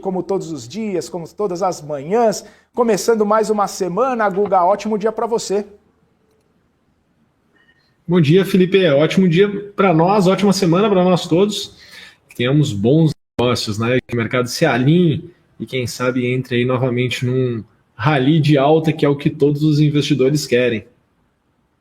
como todos os dias, como todas as manhãs, começando mais uma semana. Guga, ótimo dia para você. Bom dia, Felipe. Ótimo dia para nós, ótima semana para nós todos. Que tenhamos bons negócios, né? Que o mercado se alinhe e, quem sabe, entre aí novamente num rally de alta, que é o que todos os investidores querem.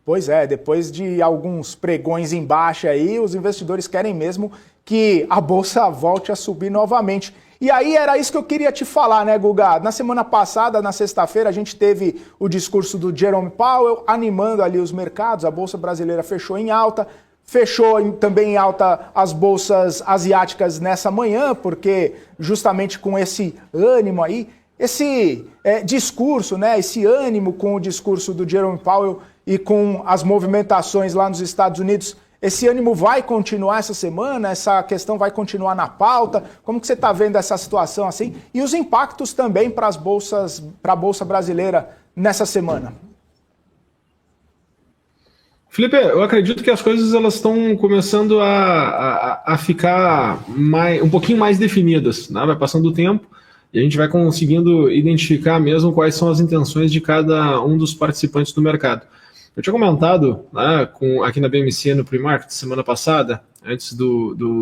Pois é, depois de alguns pregões em baixa aí, os investidores querem mesmo que a bolsa volte a subir novamente. E aí era isso que eu queria te falar, né, Guga? Na semana passada, na sexta-feira, a gente teve o discurso do Jerome Powell animando ali os mercados, a bolsa brasileira fechou em alta, também em alta as bolsas asiáticas nessa manhã, porque justamente com esse ânimo aí, esse discurso, né, esse ânimo com o discurso do Jerome Powell e com as movimentações lá nos Estados Unidos, esse ânimo vai continuar essa semana? Essa questão vai continuar na pauta? Como que você está vendo essa situação assim? E os impactos também para as bolsas, para a Bolsa Brasileira nessa semana? Felipe, eu acredito que as coisas elas estão começando a ficar um pouquinho mais definidas, né? Vai passando o tempo e a gente vai conseguindo identificar mesmo quais são as intenções de cada um dos participantes do mercado. Eu tinha comentado, né, aqui na BMC no pre-market semana passada, antes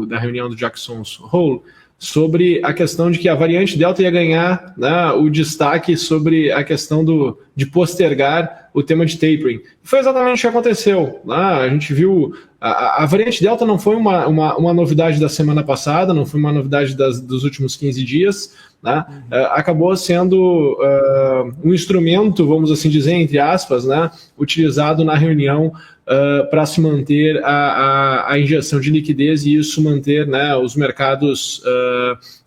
da reunião do Jackson Hole, sobre a questão de que a variante Delta ia ganhar, né, o destaque sobre a questão de postergar o tema de tapering. E foi exatamente o que aconteceu. Né? A gente viu, a variante Delta não foi uma novidade da semana passada, não foi uma novidade dos últimos 15 dias, né? Acabou sendo um instrumento, vamos assim dizer, entre aspas, né, utilizado na reunião para se manter a injeção de liquidez e isso manter, né, os mercados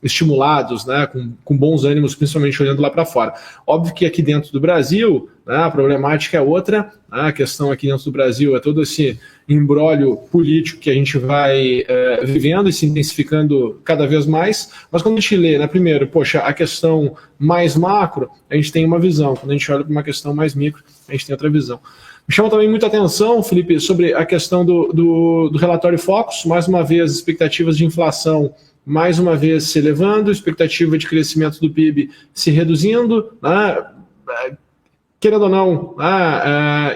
estimulados, né, com bons ânimos, principalmente olhando lá para fora. Óbvio que aqui dentro do Brasil, né, a problemática é outra, né, a questão aqui dentro do Brasil é todo esse imbróglio político que a gente vai vivendo e se intensificando cada vez mais, mas quando a gente lê, né, primeiro, poxa, a questão mais macro, a gente tem uma visão, quando a gente olha para uma questão mais micro, a gente tem outra visão. Me chama também muita atenção, Felipe, sobre a questão do relatório Focus, mais uma vez, expectativas de inflação mais uma vez se elevando, expectativa de crescimento do PIB se reduzindo, né? Querendo ou não,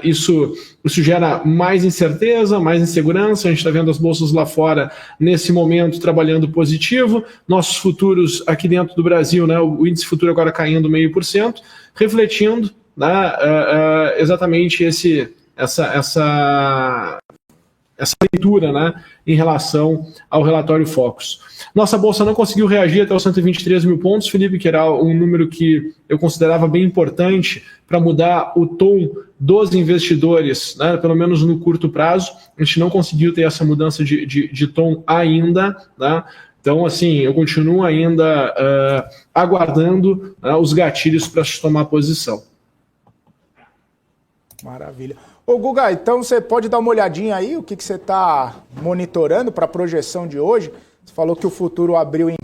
isso gera mais incerteza, mais insegurança. A gente está vendo as bolsas lá fora, nesse momento, trabalhando positivo. Nossos futuros aqui dentro do Brasil, né, o índice futuro agora caindo 0,5%, refletindo, né, exatamente essa leitura, né, em relação ao relatório Focus. Nossa bolsa não conseguiu reagir até os 123 mil pontos, Felipe, que era um número que eu considerava bem importante para mudar o tom dos investidores, né, pelo menos no curto prazo. A gente não conseguiu ter essa mudança de tom ainda, né? Então, assim, eu continuo ainda aguardando os gatilhos para tomar posição. Maravilha. Ô Guga, então você pode dar uma olhadinha aí, o que você está monitorando para a projeção de hoje? Você falou que o futuro abriu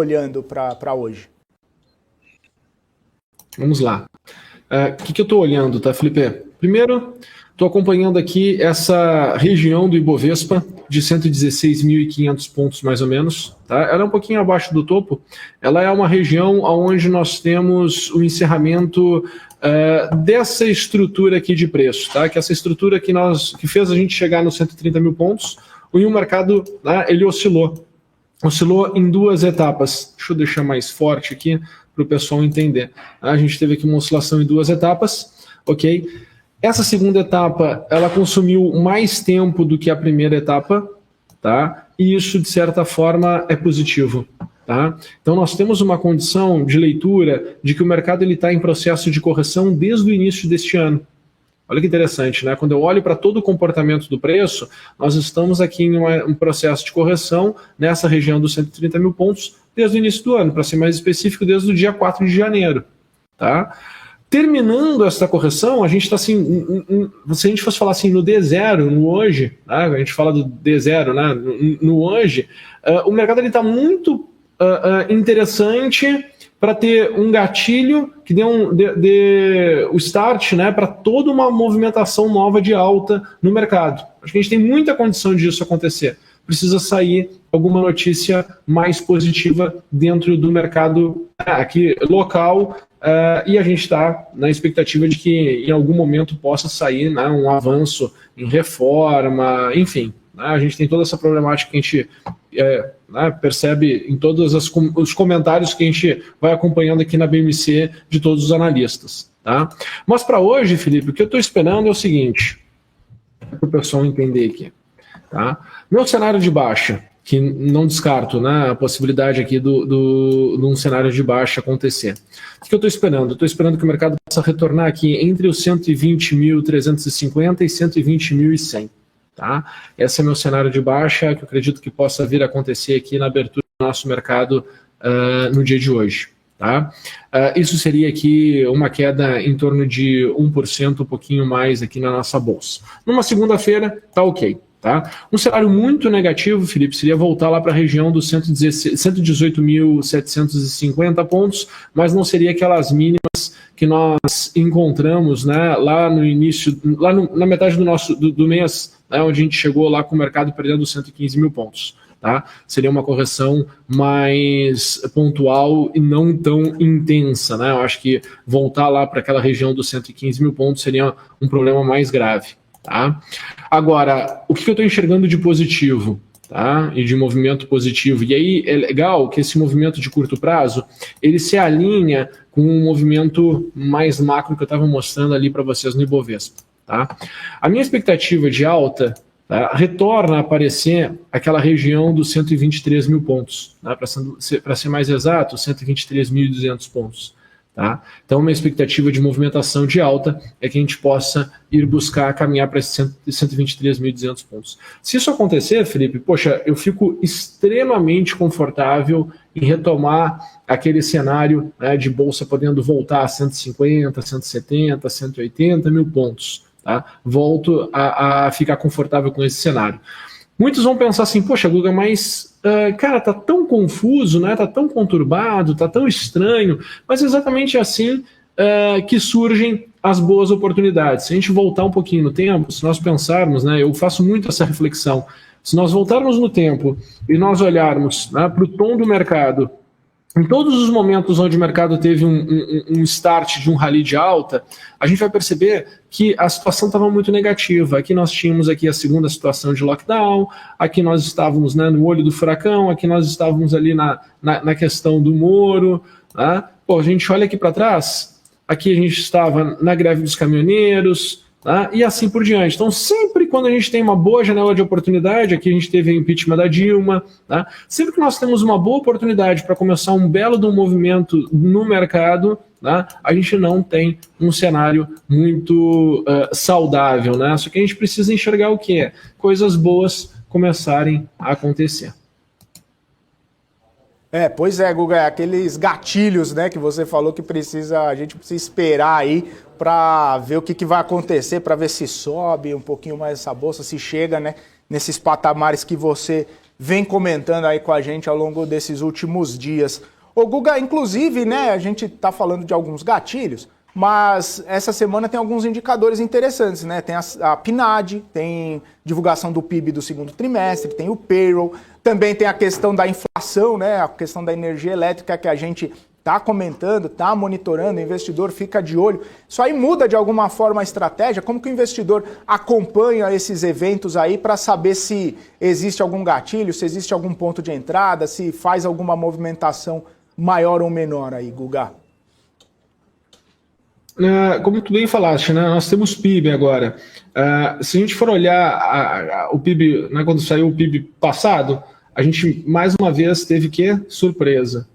olhando para hoje. Vamos lá. O que eu estou olhando, tá, Felipe? Primeiro, estou acompanhando aqui essa região do Ibovespa de 116.500 pontos, mais ou menos. Tá? Ela é um pouquinho abaixo do topo. Ela é uma região onde nós temos o encerramento dessa estrutura aqui de preço, tá? Que essa estrutura que fez a gente chegar nos 130 mil pontos, e o mercado, né, ele oscilou em duas etapas. Deixa eu deixar mais forte aqui para o pessoal entender. A gente teve aqui uma oscilação em duas etapas, ok? Essa segunda etapa, ela consumiu mais tempo do que a primeira etapa, tá? E isso, de certa forma, é positivo. Tá? Então nós temos uma condição de leitura de que o mercado está em processo de correção desde o início deste ano. Olha que interessante, né? Quando eu olho para todo o comportamento do preço, nós estamos aqui em um processo de correção nessa região dos 130 mil pontos desde o início do ano, para ser mais específico, desde o dia 4 de janeiro. Tá? Terminando essa correção, a gente está assim, se a gente fosse falar assim no D0, no hoje, né? A gente fala do D0, né? No hoje, o mercado está muito interessante para ter um gatilho que dê o start, né, para toda uma movimentação nova de alta no mercado. Acho que a gente tem muita condição disso acontecer. precisa sair alguma notícia mais positiva dentro do mercado aqui local, e a gente está na expectativa de que em algum momento possa sair, né, um avanço em reforma, enfim. A gente tem toda essa problemática que a gente percebe em todos os comentários que a gente vai acompanhando aqui na BMC de todos os analistas. Tá? Mas para hoje, Felipe, o que eu estou esperando é o seguinte, para o pessoal entender aqui. Tá? Meu cenário de baixa, que não descarto, né, a possibilidade aqui de um cenário de baixa acontecer. O que eu estou esperando? Estou esperando que o mercado possa retornar aqui entre os 120.350 e 120.100. Tá? Esse é meu cenário de baixa, que eu acredito que possa vir a acontecer aqui na abertura do nosso mercado no dia de hoje. Tá? Isso seria aqui uma queda em torno de 1%, um pouquinho mais aqui na nossa bolsa. Numa segunda-feira, tá ok. Tá? Um cenário muito negativo, Felipe, seria voltar lá para a região dos 118.750 pontos, mas não seria aquelas mínimas que nós encontramos, né, lá no início, na metade do mês, né, onde a gente chegou lá com o mercado perdendo 115 mil pontos. Tá? Seria uma correção mais pontual e não tão intensa. Né? Eu acho que voltar lá para aquela região dos 115 mil pontos seria um problema mais grave. Tá? Agora, o que eu estou enxergando de positivo, tá? E de movimento positivo, e aí é legal que esse movimento de curto prazo, ele se alinha com um movimento mais macro que eu estava mostrando ali para vocês no Ibovespa. Tá? A minha expectativa de alta, tá, retorna a aparecer aquela região dos 123 mil pontos, tá? Para ser mais exato, 123.200 pontos. Tá? Então, minha expectativa de movimentação de alta é que a gente possa ir buscar caminhar para esses 123.200 pontos. Se isso acontecer, Felipe, poxa, eu fico extremamente confortável em retomar aquele cenário, né, de bolsa podendo voltar a 150, 170, 180 mil pontos. Tá? Volto a ficar confortável com esse cenário. Muitos vão pensar assim, poxa, Guga, mas, cara, tá tão confuso, né? Tá tão conturbado, tá tão estranho, mas é exatamente assim que surgem as boas oportunidades. Se a gente voltar um pouquinho no tempo, se nós pensarmos, né, eu faço muito essa reflexão, se nós voltarmos no tempo e nós olharmos, né, para o tom do mercado, em todos os momentos onde o mercado teve um start de um rally de alta, a gente vai perceber que a situação estava muito negativa. Aqui nós tínhamos aqui a segunda situação de lockdown, aqui nós estávamos, né, no olho do furacão, aqui nós estávamos ali na questão do Moro. Né? Pô, a gente olha aqui para trás, aqui a gente estava na greve dos caminhoneiros, tá? E assim por diante. Então, sempre quando a gente tem uma boa janela de oportunidade, aqui a gente teve o impeachment da Dilma, tá? Sempre que nós temos uma boa oportunidade para começar um belo de um movimento no mercado, tá? A gente não tem um cenário muito saudável, né? Só que a gente precisa enxergar o que é? Coisas boas começarem a acontecer. Pois é, Guga, aqueles gatilhos, né, que você falou que a gente precisa esperar aí para ver o que vai acontecer, para ver se sobe um pouquinho mais essa bolsa, se chega, né, nesses patamares que você vem comentando aí com a gente ao longo desses últimos dias. Ô, Guga, inclusive, né, a gente está falando de alguns gatilhos, mas essa semana tem alguns indicadores interessantes, né? Tem a PNAD, tem divulgação do PIB do segundo trimestre, tem o payroll, também tem a questão da inflação, né? A questão da energia elétrica que a gente está comentando, está monitorando, o investidor fica de olho. Isso aí muda de alguma forma a estratégia? Como que o investidor acompanha esses eventos aí para saber se existe algum gatilho, se existe algum ponto de entrada, se faz alguma movimentação maior ou menor aí, Guga? Como tu bem falaste, né, nós temos PIB agora. Se a gente for olhar o PIB, né, quando saiu o PIB passado, a gente mais uma vez teve que surpresa.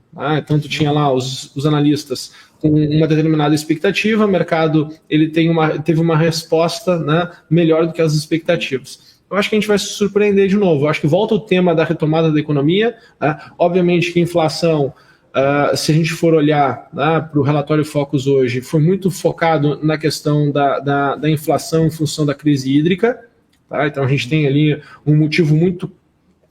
Tanto tinha lá os analistas com uma determinada expectativa, o mercado ele teve uma resposta, né, melhor do que as expectativas. Eu acho que a gente vai se surpreender de novo. Eu acho que volta o tema da retomada da economia. Obviamente que a inflação, se a gente for olhar, né, para o relatório Focus hoje, foi muito focado na questão da inflação em função da crise hídrica. Tá? Então a gente tem ali um motivo muito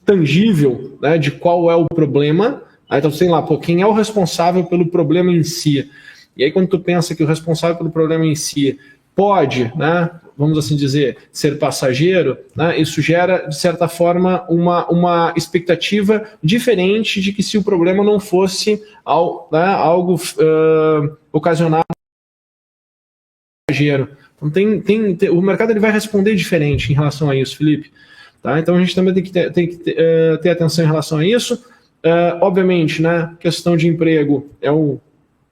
tangível, né, de qual é o problema. Então, sei lá, quem é o responsável pelo problema em si? E aí, quando tu pensa que o responsável pelo problema em si pode, né, vamos assim dizer, ser passageiro, né, isso gera, de certa forma, uma expectativa diferente de que se o problema não fosse algo ocasionado por passageiro. Então, o mercado ele vai responder diferente em relação a isso, Felipe. Tá? Então a gente também tem que ter atenção em relação a isso. Obviamente, né, questão de emprego é o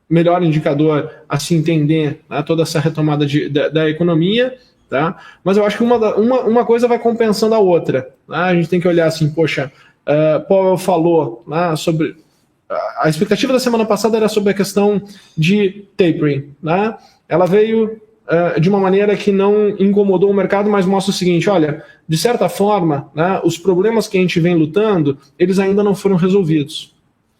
melhor indicador a se entender, né, toda essa retomada da economia, tá? Mas eu acho que uma coisa vai compensando a outra. Né? A gente tem que olhar assim, poxa, Powell falou, né, sobre... A expectativa da semana passada era sobre a questão de tapering. Né? Ela veio de uma maneira que não incomodou o mercado, mas mostra o seguinte, olha, de certa forma, né, os problemas que a gente vem lutando, eles ainda não foram resolvidos.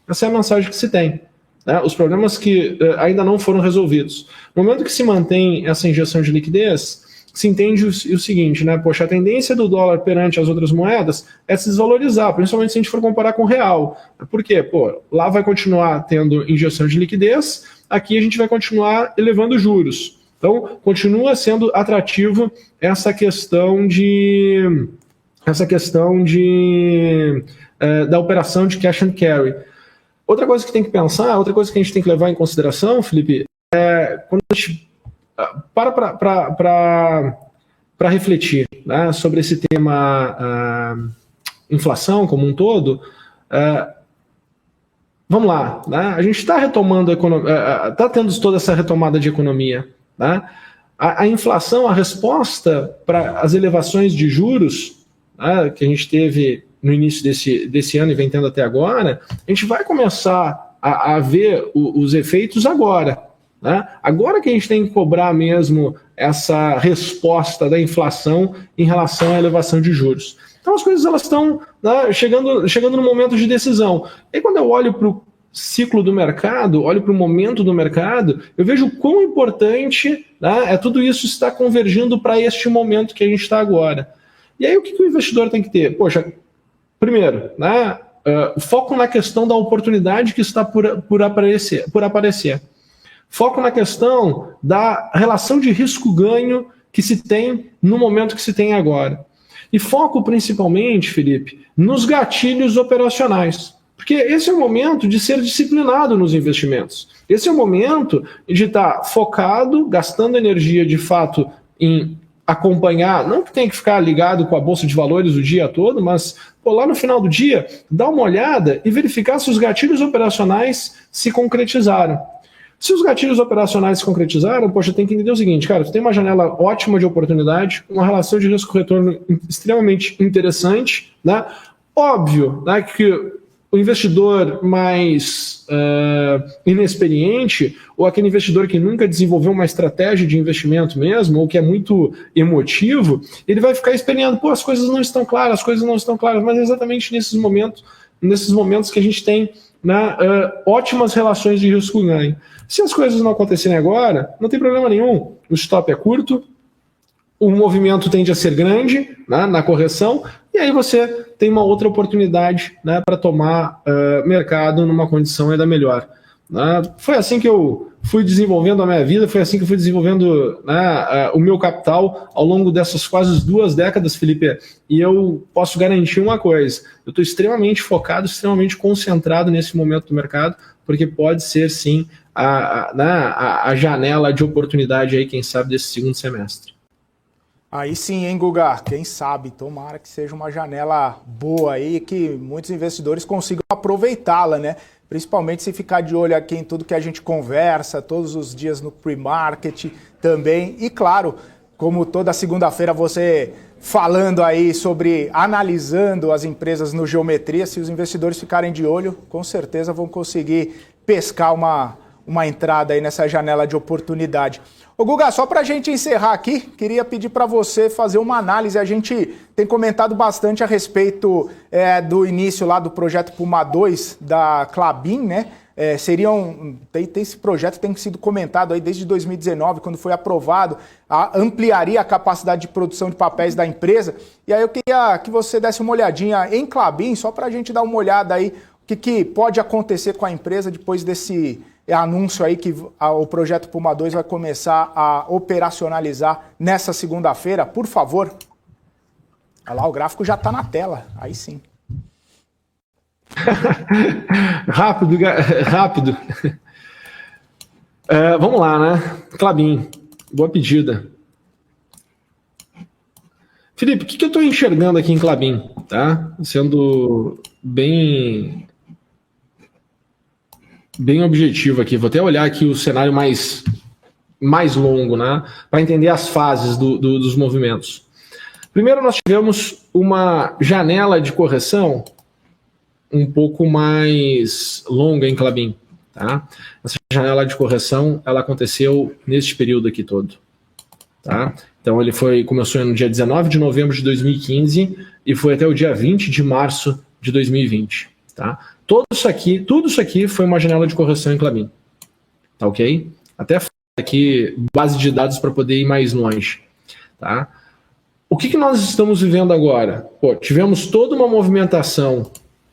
Essa é a mensagem que se tem. Né? Os problemas que ainda não foram resolvidos. No momento que se mantém essa injeção de liquidez, se entende o seguinte, né? Poxa, a tendência do dólar perante as outras moedas é se desvalorizar, principalmente se a gente for comparar com o real. Por quê? Pô, lá vai continuar tendo injeção de liquidez, aqui a gente vai continuar elevando juros. Então, continua sendo atrativo essa questão da operação de cash and carry. Outra coisa que tem que pensar, outra coisa que a gente tem que levar em consideração, Felipe, é quando a gente para refletir, né, sobre esse tema inflação como um todo, vamos lá, né, a gente está retomando a economia, está tendo toda essa retomada de economia. Né? A inflação, a resposta para as elevações de juros, né, que a gente teve no início desse ano e vem tendo até agora, a gente vai começar a ver os efeitos agora. Né? Agora que a gente tem que cobrar mesmo essa resposta da inflação em relação à elevação de juros. Então as coisas elas estão, né, chegando no momento de decisão. E quando eu olho para o ciclo do mercado, olho para o momento do mercado, eu vejo quão importante, né, tudo isso está convergindo para este momento que a gente está agora. E aí o que o investidor tem que ter? Poxa, primeiro, né, foco na questão da oportunidade que está por aparecer. Foco na questão da relação de risco-ganho que se tem no momento que se tem agora. E foco principalmente, Felipe, nos gatilhos operacionais. Porque esse é o momento de ser disciplinado nos investimentos. Esse é o momento de estar focado, gastando energia de fato em acompanhar, não que tenha que ficar ligado com a Bolsa de Valores o dia todo, mas lá no final do dia, dar uma olhada e verificar se os gatilhos operacionais se concretizaram. Se os gatilhos operacionais se concretizaram, poxa, tem que entender o seguinte, cara, tu tem uma janela ótima de oportunidade, uma relação de risco-retorno extremamente interessante, né? Óbvio, né, que o investidor mais inexperiente, ou aquele investidor que nunca desenvolveu uma estratégia de investimento mesmo, ou que é muito emotivo, ele vai ficar esperando, pô, as coisas não estão claras, mas é exatamente nesses momentos que a gente tem, né, ótimas relações de risco-ganho. Se as coisas não acontecerem agora, não tem problema nenhum, o stop é curto, o movimento tende a ser grande, né, na correção, e aí você tem uma outra oportunidade, né, para tomar mercado numa condição ainda melhor. Né? Foi assim que eu fui desenvolvendo a minha vida, foi assim que eu fui desenvolvendo, né, o meu capital ao longo dessas quase 2 décadas, Felipe, e eu posso garantir uma coisa, eu estou extremamente focado, extremamente concentrado nesse momento do mercado, porque pode ser sim a janela de oportunidade aí, quem sabe, desse segundo semestre. Aí sim, hein, Guga? Quem sabe, tomara que seja uma janela boa aí, que muitos investidores consigam aproveitá-la, né? Principalmente se ficar de olho aqui em tudo que a gente conversa, todos os dias no pre-market também. E claro, como toda segunda-feira você falando aí sobre, analisando as empresas no Geometria, se os investidores ficarem de olho, com certeza vão conseguir pescar uma entrada aí nessa janela de oportunidade. Ô Guga, só para a gente encerrar aqui, queria pedir para você fazer uma análise. A gente tem comentado bastante a respeito do início lá do projeto Puma 2 da Klabin, né? Esse projeto tem sido comentado aí desde 2019, quando foi aprovado, ampliaria a capacidade de produção de papéis da empresa. E aí eu queria que você desse uma olhadinha em Klabin, só para a gente dar uma olhada aí, o que pode acontecer com a empresa depois desse anúncio aí que o projeto Puma 2 vai começar a operacionalizar nessa segunda-feira, por favor. Olha lá, o gráfico já está na tela, aí sim. Rápido. Vamos lá, né? Klabin, boa pedida. Felipe, o que eu estou enxergando aqui em Klabin? Tá? Sendo bem objetivo aqui. Vou até olhar aqui o cenário mais longo, né? Para entender as fases dos movimentos. Primeiro, nós tivemos uma janela de correção um pouco mais longa em Klabin. Tá? Essa janela de correção ela aconteceu neste período aqui todo. Tá? Então ele começou no dia 19 de novembro de 2015 e foi até o dia 20 de março de 2020. Tá? Tudo isso aqui foi uma janela de correção em Klabin. Tá, ok? Até aqui base de dados para poder ir mais longe. Tá? O que nós estamos vivendo agora? Pô, tivemos toda uma movimentação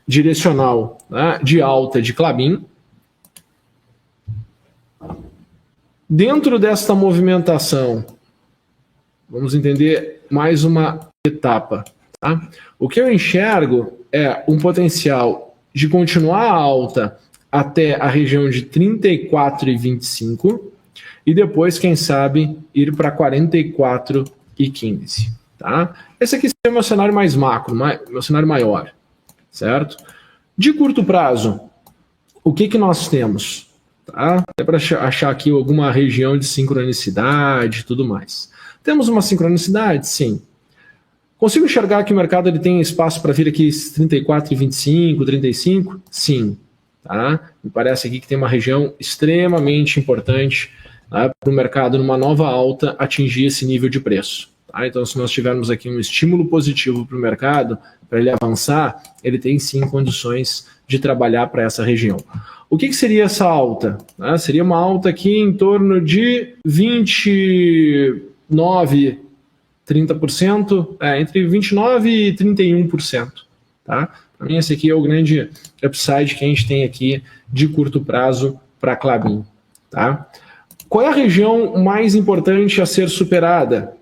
direcional, né, de alta de Klabin. Dentro desta movimentação, vamos entender mais uma etapa. Tá? O que eu enxergo é um potencial de continuar alta até a região de 34,25 e depois, quem sabe, ir para 44,15. Tá? Esse aqui é o meu cenário mais macro, meu cenário maior. Certo? De curto prazo, o que nós temos? Tá? É para achar aqui alguma região de sincronicidade e tudo mais. Temos uma sincronicidade? Sim. Consigo enxergar que o mercado ele tem espaço para vir aqui 34,25, 35? Sim. Tá? Me parece aqui que tem uma região extremamente importante, tá, para o mercado, numa nova alta, atingir esse nível de preço. Tá? Então, se nós tivermos aqui um estímulo positivo para o mercado, para ele avançar, ele tem sim condições de trabalhar para essa região. O que seria essa alta? Seria uma alta aqui em torno de 29%, 30%, entre 29% e 31%. Tá? Para mim, esse aqui é o grande upside que a gente tem aqui de curto prazo para Klabin. Tá? Qual é a região mais importante a ser superada?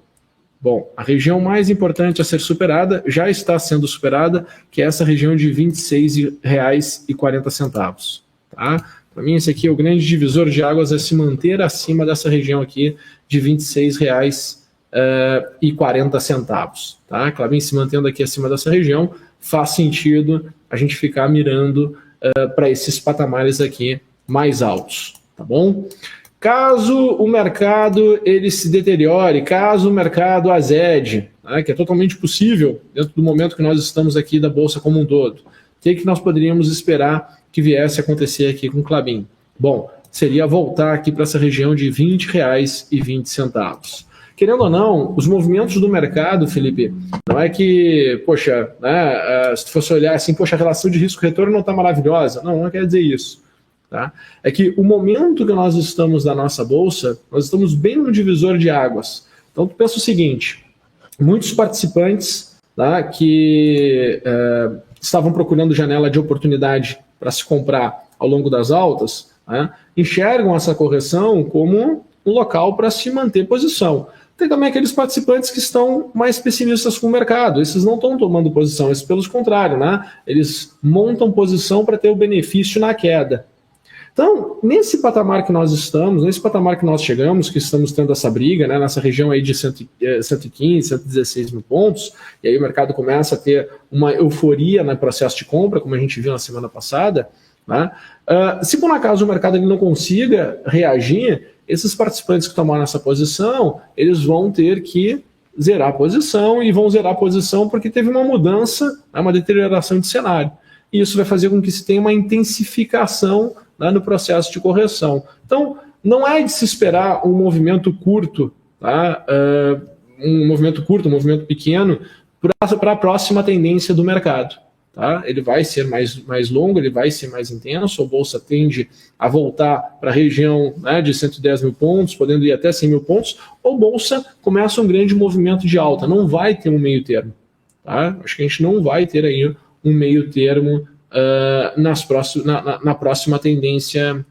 Bom, a região mais importante a ser superada já está sendo superada, que é essa região de R$ 26,40. Tá? Para mim, esse aqui é o grande divisor de águas, é se manter acima dessa região aqui de R$ 26,40. Tá? Klabin se mantendo aqui acima dessa região, faz sentido a gente ficar mirando para esses patamares aqui mais altos. Tá bom? Caso o mercado ele se deteriore, caso o mercado azede, né, que é totalmente possível dentro do momento que nós estamos aqui da Bolsa como um todo, o que nós poderíamos esperar que viesse a acontecer aqui com o Klabin? Bom, seria voltar aqui para essa região de R$ 20,20. Querendo ou não, os movimentos do mercado, Felipe, não é que, poxa, né, se tu fosse olhar assim, poxa, a relação de risco-retorno não está maravilhosa. Não quer dizer isso. Tá? É que o momento que nós estamos da nossa bolsa, nós estamos bem no divisor de águas. Então, tu pensa o seguinte, muitos participantes, tá, que estavam procurando janela de oportunidade para se comprar ao longo das altas, né, enxergam essa correção como um local para se manter posição. Tem também aqueles participantes que estão mais pessimistas com o mercado. Esses não estão tomando posição, esses pelo contrário, né, eles montam posição para ter o benefício na queda. Então, nesse patamar que nós estamos, nesse patamar que nós chegamos, que estamos tendo essa briga, né, nessa região aí de 115, 116 mil pontos, e aí o mercado começa a ter uma euforia no processo de compra, como a gente viu na semana passada, né, se por um acaso o mercado ele não consiga reagir, esses participantes que tomaram essa posição, eles vão ter que zerar a posição, e vão zerar a posição porque teve uma mudança, uma deterioração de cenário. E isso vai fazer com que se tenha uma intensificação, né, no processo de correção. Então, não é de se esperar um movimento curto, tá? Um movimento pequeno, para a próxima tendência do mercado. Tá? Ele vai ser mais longo, ele vai ser mais intenso, a Bolsa tende a voltar para a região, né, de 110 mil pontos, podendo ir até 100 mil pontos, ou a Bolsa começa um grande movimento de alta, não vai ter um meio termo. Tá? Acho que a gente não vai ter aí um meio termo na próxima tendência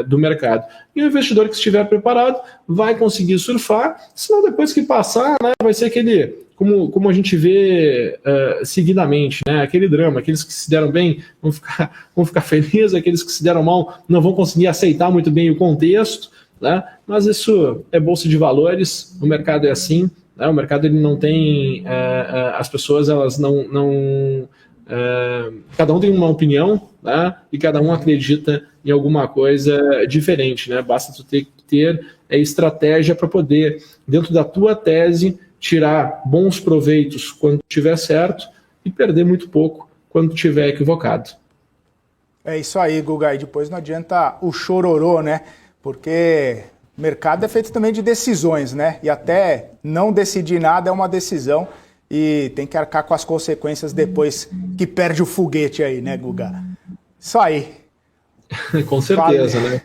do mercado. E o investidor que estiver preparado vai conseguir surfar, senão depois que passar, né, vai ser aquele, como a gente vê seguidamente, né, aquele drama, aqueles que se deram bem vão ficar felizes, aqueles que se deram mal não vão conseguir aceitar muito bem o contexto, né, mas isso é bolsa de valores, o mercado é assim, né, o mercado ele não tem, as pessoas elas não cada um tem uma opinião, né, e cada um acredita em alguma coisa diferente, né? Basta tu ter estratégia para poder, dentro da tua tese, tirar bons proveitos quando estiver certo e perder muito pouco quando estiver equivocado. É isso aí, Guga, e depois não adianta o chororô, né? Porque o mercado é feito também de decisões, né? E até não decidir nada é uma decisão e tem que arcar com as consequências depois que perde o foguete aí, né, Guga? Isso aí. Com certeza, né?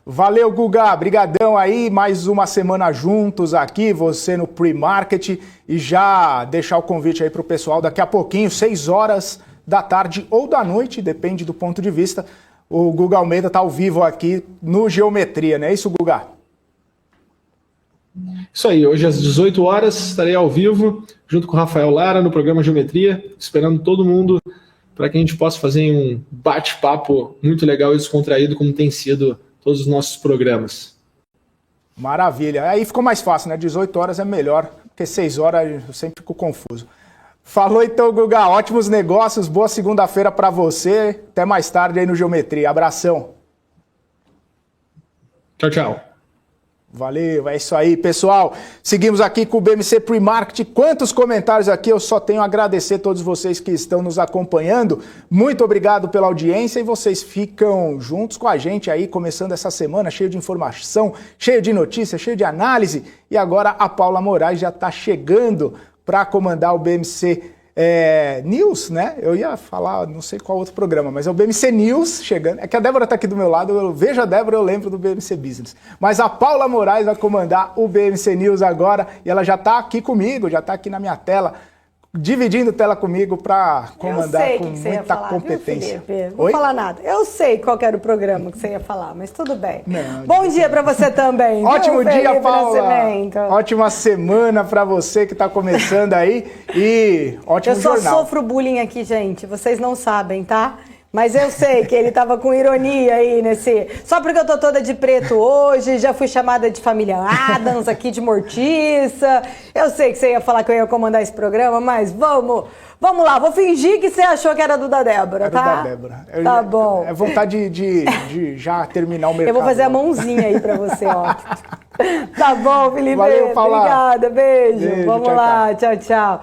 Valeu, Guga. Brigadão aí. Mais uma semana juntos aqui, você no Pre-Market. E já deixar o convite aí para o pessoal daqui a pouquinho, 6 horas da tarde ou da noite, depende do ponto de vista. O Guga Almeida está ao vivo aqui no Geometria, não é isso, Guga? Isso aí. Hoje às 18 horas estarei ao vivo, junto com o Rafael Lara, no programa Geometria, esperando todo mundo para que a gente possa fazer um bate-papo muito legal e descontraído, como tem sido todos os nossos programas. Maravilha. Aí ficou mais fácil, né? 18 horas é melhor, porque 6 horas eu sempre fico confuso. Falou então, Guga. Ótimos negócios, boa segunda-feira para você. Até mais tarde aí no Geometria. Abração. Tchau, tchau. Valeu, é isso aí, pessoal. Seguimos aqui com o BMC Pre-Market. Quantos comentários aqui, eu só tenho a agradecer a todos vocês que estão nos acompanhando. Muito obrigado pela audiência e vocês ficam juntos com a gente aí, começando essa semana cheio de informação, cheio de notícias, cheio de análise. E agora a Paula Moraes já está chegando para comandar o BMC News, né? Eu ia falar, não sei qual outro programa, mas é o BMC News chegando. É que a Débora está aqui do meu lado, eu vejo a Débora, eu lembro do BMC Business. Mas a Paula Moraes vai comandar o BMC News agora e ela já está aqui comigo, já está aqui na minha tela, dividindo tela comigo para comandar com muita competência. Não vou falar nada. Eu sei qual era o programa que você ia falar, mas tudo bem. Bom dia para você também. Ótimo dia, Paula. Ótima semana para você que está começando aí e ótimo jornal. Eu só sofro bullying aqui, gente. Vocês não sabem, tá? Mas eu sei que ele tava com ironia aí nesse... Só porque eu tô toda de preto hoje, já fui chamada de família Adams aqui, de mortiça. Eu sei que você ia falar que eu ia comandar esse programa, mas vamos lá. Vou fingir que você achou que era do da Débora, tá? Era do da Débora. Tá bom. É vontade de já terminar o mercado. Eu vou fazer a mãozinha aí pra você, ó. Tá bom, Felipe. Valeu, Paula. Obrigada, beijo. Vamos tchau, lá, tchau, tchau.